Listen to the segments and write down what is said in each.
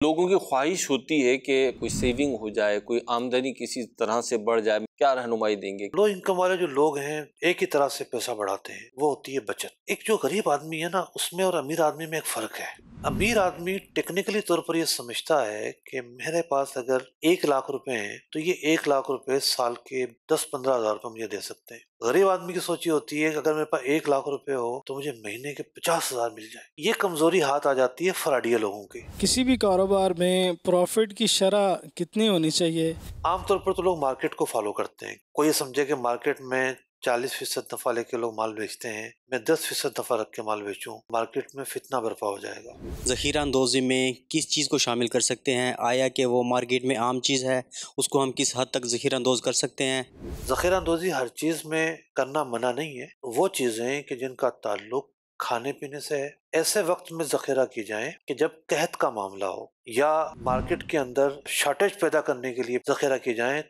लोगों की ख्वाहिश होती है कि कोई सेविंग हो जाए, कोई आमदनी किसी तरह से बढ़ जाए, क्या रहनुमाई देंगे? लो इनकम वाले जो लोग हैं एक ही तरह से पैसा बढ़ाते हैं, वो होती है बचत। एक जो गरीब आदमी है ना, उसमें और अमीर आदमी में एक फर्क है। अमीर आदमी टेक्निकली तौर पर ये समझता है कि मेरे पास अगर 1 लाख रुपए हैं तो ये 1 लाख रुपए साल के 10-15 हजार रुपए मुझे दे सकते हैं। गरीब आदमी की सोच ये होती है कि अगर मेरे पास 1 लाख रुपए हो तो मुझे महीने के 50 हजार मिल जाए। ये कमजोरी हाथ आ जाती है फराडिया लोगों की। किसी भी कारोबार में प्रॉफिट की शरह कितनी होनी चाहिए? आमतौर पर तो लोग मार्केट को फॉलो करते हैं। कोई ये समझे कि मार्केट में 40% नफा लेके लोग माल बेचते हैं, मैं 10% नफा रख के माल बेचूं, मार्केट में फितना बर्पा हो जाएगा। ज़ख़ीरा अंदोज़ी में किस चीज़ को शामिल कर सकते हैं? आया कि वो मार्केट में आम चीज़ है, उसको हम किस हद तक ज़ख़ीरा अंदोज़ कर सकते हैं? ज़ख़ीरा अंदोज़ी हर चीज़ में करना मना नहीं है। वो चीज़ें कि जिनका ताल्लुक खाने पीने से है, ऐसे वक्त में ज़ख़ीरा की जाए कि जब कहत का मामला हो या मार्केट के अंदर शॉर्टेज पैदा करने के लिए ज़ख़ीरा की जाए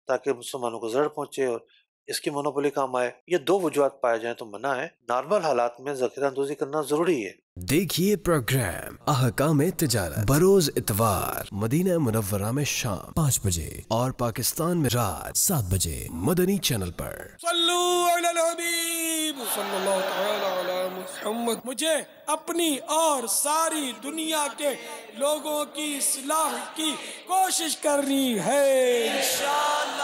ताकि मुसलमानों को ज़रर पहुंचे और इसकी मोनोपोली काम आए। ये दो वजूहत पाए जाएं तो मना है। नॉर्मल हालात में ज़ख़ीरा अंदोज़ी करना ज़रूरी है। देखिए प्रोग्राम अहकाम तिजारत बरोज इतवार मदीना मुनव्वरा में शाम 5 बजे और पाकिस्तान में रात 7 बजे मदनी चैनल पर। सल्लू अला हबीब सल्लल्लाहु तआला अला मुहम्मद। मुझे अपनी और सारी दुनिया के लोगों की इस्लाह की कोशिश करनी है इंशाअल्लाह।